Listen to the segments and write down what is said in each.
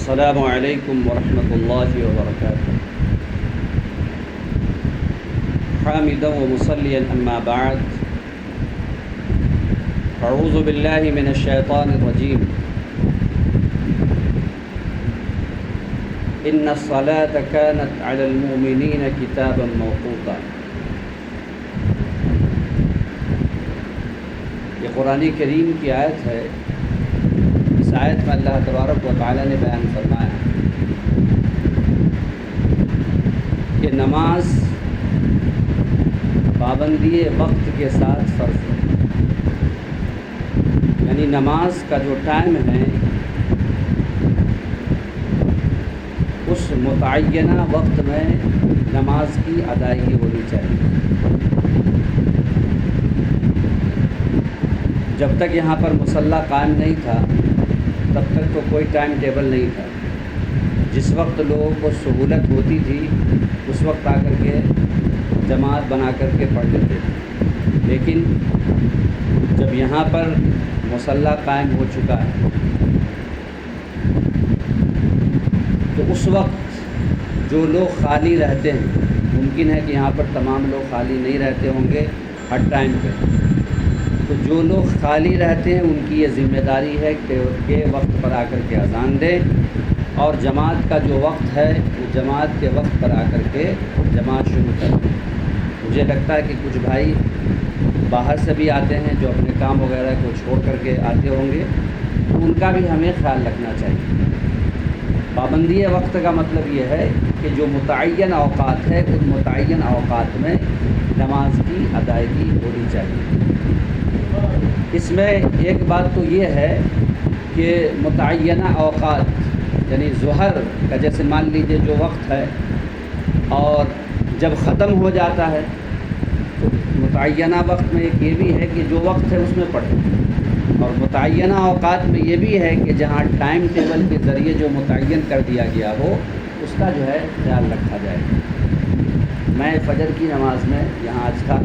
السلام علیکم ورحمۃ اللہ وبرکاتہ۔ حامدا و مصلیا اما بعد، اعوذ باللہ من الشیطان الرجیم۔ ان الصلاة كانت علی المؤمنین کتابا موقوتا۔ یہ قرآن کریم کی آیت ہے۔ اس آیت میں اللہ تبارک و تعالیٰ نے بیان فرمایا کہ نماز پابندی وقت کے ساتھ فرض ہے، یعنی نماز کا جو ٹائم ہے اس متعینہ وقت میں نماز کی ادائیگی ہونی چاہیے۔ جب تک یہاں پر مصلی قائم نہیں تھا تب تک تو کوئی ٹائم ٹیبل نہیں تھا۔ جس وقت لوگوں کو سہولت ہوتی تھی اس وقت آ کر کے جماعت بنا کر کے پڑھ لیتے تھے، لیکن جب یہاں پر مصلی قائم ہو چکا ہے تو اس وقت جو لوگ خالی رہتے ہیں، ممکن ہے کہ یہاں پر تمام لوگ خالی نہیں رہتے ہوں گے ہر ٹائم پہ، تو جو لوگ خالی رہتے ہیں ان کی یہ ذمہ داری ہے کہ وقت پر آ کر کے اذان دیں، اور جماعت کا جو وقت ہے وہ جماعت کے وقت پر آ کر کے جماعت شروع کریں۔ مجھے لگتا ہے کہ کچھ بھائی باہر سے بھی آتے ہیں جو اپنے کام وغیرہ کو چھوڑ کر کے آتے ہوں گے، تو ان کا بھی ہمیں خیال رکھنا چاہیے۔ پابندی وقت کا مطلب یہ ہے کہ جو متعین اوقات ہے ان متعین اوقات میں نماز کی ادائیگی ہونی چاہیے۔ اس میں ایک بات تو یہ ہے کہ متعینہ اوقات یعنی ظہر کا جیسے مان لیجیے جو وقت ہے اور جب ختم ہو جاتا ہے تو متعینہ وقت میں ایک یہ بھی ہے کہ جو وقت ہے اس میں پڑھیں، اور متعینہ اوقات میں یہ بھی ہے کہ جہاں ٹائم ٹیبل کے ذریعے جو متعین کر دیا گیا ہو اس کا جو ہے خیال رکھا جائے۔ میں فجر کی نماز میں یہاں آج تھا،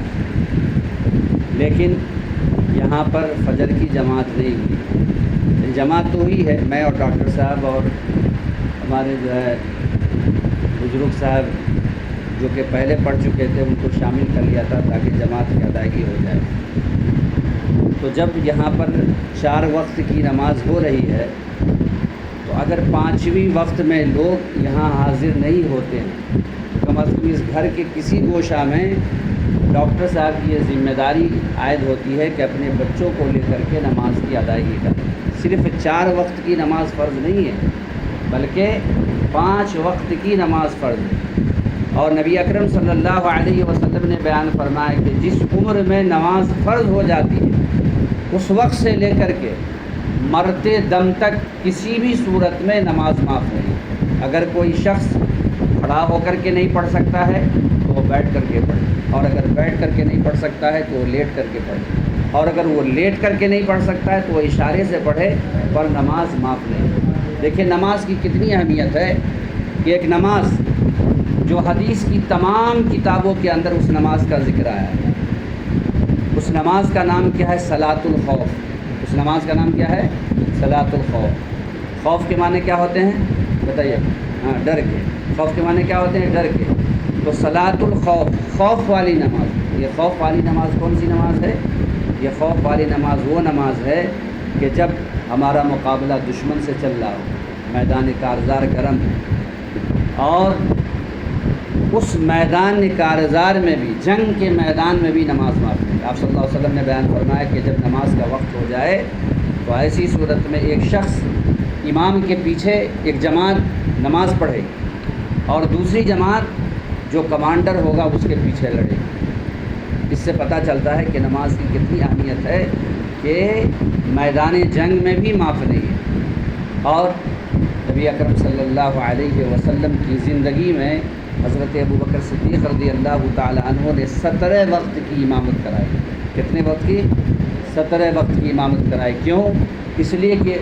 لیکن یہاں پر فجر کی جماعت نہیں ہوئی۔ جماعت تو ہوئی ہے، میں اور ڈاکٹر صاحب اور ہمارے جو ہے بزرگ صاحب جو کہ پہلے پڑھ چکے تھے ان کو شامل کر لیا تھا تاکہ جماعت کی ادائیگی ہو جائے۔ تو جب یہاں پر 4 وقت کی نماز ہو رہی ہے تو اگر 5ویں وقت میں لوگ یہاں حاضر نہیں ہوتے ہیں، کم از کم اس گھر کے کسی گوشہ میں ڈاکٹر صاحب کی یہ ذمہ داری عائد ہوتی ہے کہ اپنے بچوں کو لے کر کے نماز کی ادائیگی کریں۔ صرف 4 وقت کی نماز فرض نہیں ہے بلکہ 5 وقت کی نماز فرض ہے، اور نبی اکرم صلی اللہ علیہ وسلم نے بیان فرمایا کہ جس عمر میں نماز فرض ہو جاتی ہے اس وقت سے لے کر کے مرتے دم تک کسی بھی صورت میں نماز معاف نہیں۔ اگر کوئی شخص کھڑا ہو کر کے نہیں پڑھ سکتا ہے تو وہ بیٹھ کر کے پڑھے، اور اگر بیٹھ کر کے نہیں پڑھ سکتا ہے تو وہ لیٹ کر کے پڑھے، اور اگر وہ لیٹ کر کے نہیں پڑھ سکتا ہے تو وہ اشارے سے پڑھے، پر نماز معاف نہیں۔ دیکھیں نماز کی کتنی اہمیت ہے کہ ایک نماز جو حدیث کی تمام کتابوں کے اندر اس نماز کا ذکر آیا ہے، اس نماز کا نام کیا ہے؟ صلاۃ الخوف۔ اس نماز کا نام کیا ہے؟ صلاۃ الخوف۔ خوف کے معنی کیا ہوتے ہیں بتائیے؟ ڈر کے۔ خوف کے معنی کیا ہوتے ہیں؟ ڈر کے۔ تو صلاۃ الخوف، خوف والی نماز۔ یہ خوف والی نماز کون سی نماز ہے؟ یہ خوف والی نماز وہ نماز ہے کہ جب ہمارا مقابلہ دشمن سے چل رہا ہو، میدان کارزار گرم ہے، اور اس میدان کارزار میں بھی، جنگ کے میدان میں بھی نماز معاف نہیں۔ آپ صلی اللہ علیہ وسلم نے بیان فرمایا کہ جب نماز کا وقت ہو جائے تو ایسی صورت میں ایک شخص امام کے پیچھے ایک جماعت نماز پڑھے اور دوسری جماعت جو کمانڈر ہوگا اس کے پیچھے لڑے۔ اس سے پتہ چلتا ہے کہ نماز کی کتنی اہمیت ہے کہ میدان جنگ میں بھی معاف نہیں ہے۔ اور نبی اکرم صلی اللہ علیہ وسلم کی زندگی میں حضرت ابوبکر صدیق رضی اللہ تعالی عنہ نے 17 وقت کی امامت کرائی۔ کتنے وقت کی؟ 17 وقت کی امامت کرائی۔ کیوں؟ اس لیے کہ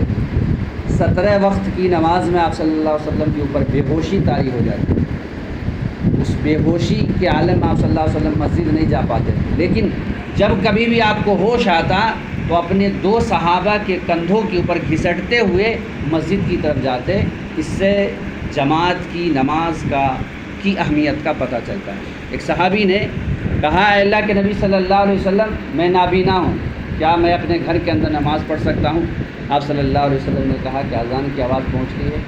17 وقت کی نماز میں آپ صلی اللہ علیہ وسلم کے اوپر بے ہوشی طاری ہو جاتی ہے۔ اس بے ہوشی کے عالم آپ صلی اللہ علیہ وسلم مسجد نہیں جا پاتے، لیکن جب کبھی بھی آپ کو ہوش آتا تو اپنے 2 صحابہ کے کندھوں کے اوپر گھسٹتے ہوئے مسجد کی طرف جاتے۔ اس سے جماعت کی نماز کی اہمیت کا پتہ چلتا ہے۔ ایک صحابی نے کہا، اے اللہ کے نبی صلی اللہ علیہ وسلم، میں نابینا ہوں، کیا میں اپنے گھر کے اندر نماز پڑھ سکتا ہوں؟ آپ صلی اللہ علیہ وسلم نے کہا کہ اذان کی آواز پہنچ رہی ہے،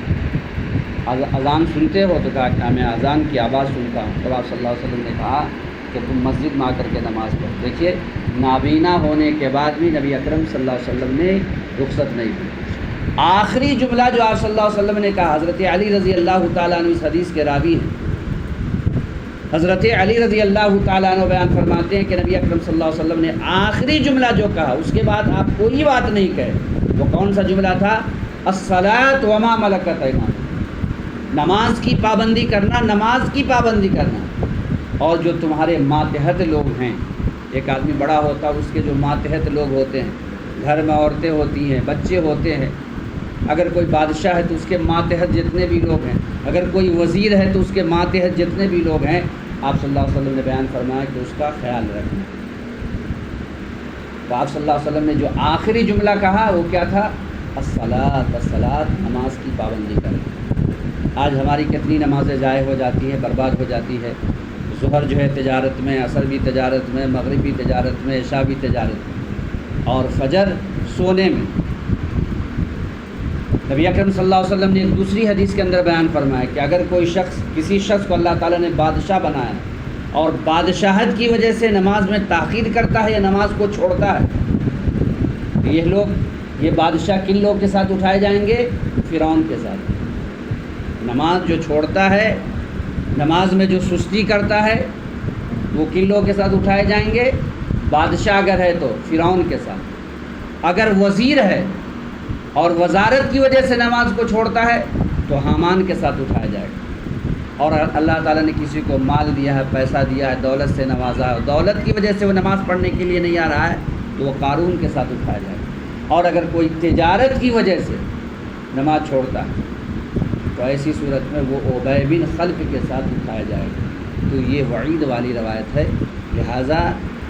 اذان سنتے ہو؟ تو کہا کہ میں اذان کی آواز سنتا ہوں۔ تب آپ صلی اللہ علیہ وسلم نے کہا کہ تم مسجد میں آ کر کے نماز پڑھ۔ دیکھیے، نابینا ہونے کے بعد بھی نبی اکرم صلی اللہ علیہ وسلم نے رخصت نہیں دی۔ آخری جملہ جو آپ صلی اللہ علیہ وسلم نے کہا، حضرت علی رضی اللہ تعالیٰ عنہ اس حدیث کے راوی ہیں، حضرت علی رضی اللہ تعالیٰ عنہ بیان فرماتے ہیں کہ نبی اکرم صلی اللہ علیہ وسلم نے آخری جملہ جو کہا، اس کے بعد آپ کوئی بات نہیں کہے۔ وہ کون سا جملہ تھا؟ الصلاۃ وما ملکت ایمانکم، نماز کی پابندی کرنا، نماز کی پابندی کرنا۔ اور جو تمہارے ماتحت لوگ ہیں، ایک آدمی بڑا ہوتا ہے، اس کے جو ماتحت لوگ ہوتے ہیں، گھر میں عورتیں ہوتی ہیں، بچے ہوتے ہیں، اگر کوئی بادشاہ ہے تو اس کے ماتحت جتنے بھی لوگ ہیں، اگر کوئی وزیر ہے تو اس کے ماتحت جتنے بھی لوگ ہیں، آپ صلی اللہ علیہ وسلم نے بیان فرمایا کہ اس کا خیال رکھنا۔ تو آپ صلی اللہ علیہ وسلم نے جو آخری جملہ کہا وہ کیا تھا؟ الصلاۃ، الصلاۃ، نماز کی پابندی کریں۔ آج ہماری کتنی نمازیں ضائع ہو جاتی ہیں، برباد ہو جاتی ہے۔ ظہر جو ہے تجارت میں، عصر بھی تجارت میں، مغرب بھی تجارت میں، عشاء بھی تجارت میں، اور فجر سونے میں۔ نبی اکرم صلی اللہ علیہ وسلم نے ایک دوسری حدیث کے اندر بیان فرمایا کہ اگر کوئی شخص، کسی شخص کو اللہ تعالیٰ نے بادشاہ بنایا اور بادشاہت کی وجہ سے نماز میں تاخیر کرتا ہے یا نماز کو چھوڑتا ہے، یہ بادشاہ کن لوگ کے ساتھ اٹھائے جائیں گے؟ فرعون کے ساتھ۔ نماز جو چھوڑتا ہے، نماز میں جو سستی کرتا ہے، وہ کن لوگوں کے ساتھ اٹھائے جائیں گے؟ بادشاہ اگر ہے تو فرعون کے ساتھ، اگر وزیر ہے اور وزارت کی وجہ سے نماز کو چھوڑتا ہے تو حامان کے ساتھ اٹھایا جائے گا۔ اور اللہ تعالیٰ نے کسی کو مال دیا ہے، پیسہ دیا ہے، دولت سے نوازا ہے، دولت کی وجہ سے وہ نماز پڑھنے کے لیے نہیں آ رہا ہے تو وہ قارون کے ساتھ اٹھایا جائے گا۔ اور اگر کوئی تجارت کی وجہ سے نماز چھوڑتا ہے تو ایسی صورت میں وہ ابی بن خلف کے ساتھ اٹھایا جائے گا۔ تو یہ وعید والی روایت ہے۔ لہٰذا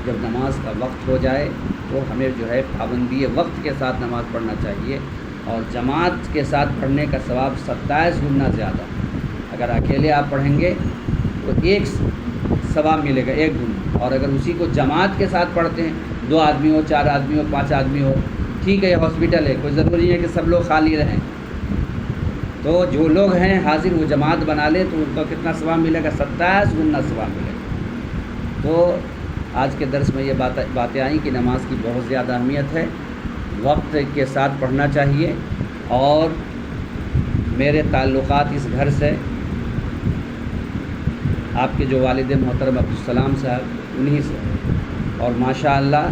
جب نماز کا وقت ہو جائے تو ہمیں جو ہے پابندی وقت کے ساتھ نماز پڑھنا چاہیے، اور جماعت کے ساتھ پڑھنے کا ثواب 27 گنا زیادہ۔ اگر اکیلے آپ پڑھیں گے تو 1 ثواب ملے گا، 1 گنا، اور اگر اسی کو جماعت کے ساتھ پڑھتے ہیں، 2 آدمی ہو، 4 آدمی ہو، 5 آدمی ہو، ٹھیک ہے، یہ ہاسپٹل ہے، کوئی ضروری نہیں ہے کہ سب لوگ خالی رہیں، تو جو لوگ ہیں حاضر وہ جماعت بنا لے تو ان کو کتنا ثواب ملے گا؟ 27 گنا ثواب ملے گا۔ تو آج کے درس میں یہ باتیں آئیں کہ نماز کی بہت زیادہ اہمیت ہے، وقت کے ساتھ پڑھنا چاہیے۔ اور میرے تعلقات اس گھر سے، آپ کے جو والد محترم عبدالسلام صاحب، انہی سے، اور ماشاءاللہ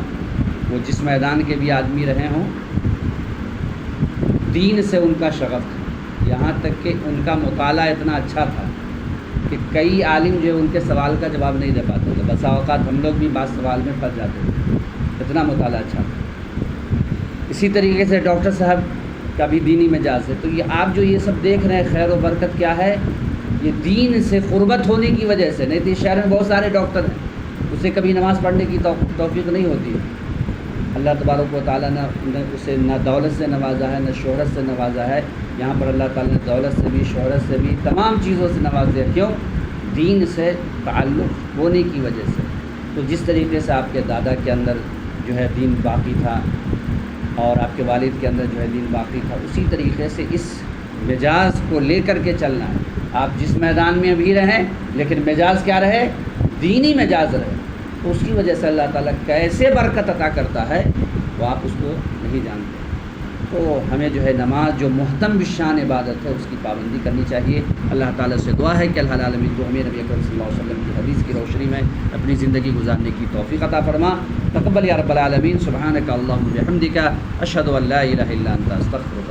وہ جس میدان کے بھی آدمی رہے ہوں، دین سے ان کا شغف تھا، یہاں تک کہ ان کا مطالعہ اتنا اچھا تھا کہ کئی عالم جو ان کے سوال کا جواب نہیں دے پاتے تھے، بسا اوقات ہم لوگ بھی بعض سوال میں پھنس جاتے تھے، اتنا مطالعہ اچھا تھا۔ اسی طریقے سے ڈاکٹر صاحب کا بھی دینی مزاج ہے۔ تو یہ آپ جو یہ سب دیکھ رہے ہیں، خیر و برکت کیا ہے؟ یہ دین سے قربت ہونے کی وجہ سے۔ نہیں تو اس شہر میں بہت سارے ڈاکٹر ہیں، اسے کبھی نماز پڑھنے کی توفیق نہیں ہوتی۔ اللہ تبارک و تعالیٰ نے اسے نہ دولت سے نوازا ہے، نہ شہرت سے نوازا ہے۔ یہاں پر اللہ تعالیٰ نے دولت سے بھی، شہرت سے بھی، تمام چیزوں سے نواز دیا۔ کیوں؟ دین سے تعلق ہونے کی وجہ سے۔ تو جس طریقے سے آپ کے دادا کے اندر جو ہے دین باقی تھا، اور آپ کے والد کے اندر جو ہے دین باقی تھا، اسی طریقے سے اس مزاج کو لے کر کے چلنا ہے۔ آپ جس میدان میں ابھی رہیں، لیکن مزاج کیا رہے؟ دینی مزاج رہے۔ تو اس کی وجہ سے اللہ تعالیٰ کیسے برکت عطا کرتا ہے وہ آپ اس کو نہیں جانتے۔ تو ہمیں جو ہے نماز جو محتم بالشان عبادت ہے، اس کی پابندی کرنی چاہیے۔ اللہ تعالیٰ سے دعا ہے کہ اللہ العالمین جو ہمیں نبی اکرم صلی اللہ علیہ وسلم کی حدیث کی روشنی میں اپنی زندگی گزارنے کی توفیق عطا فرما۔ تقبل یا رب العالمین۔ سبحانک اللہم و بحمدک، اشہد ان لا الہ الا انت، استغفرک۔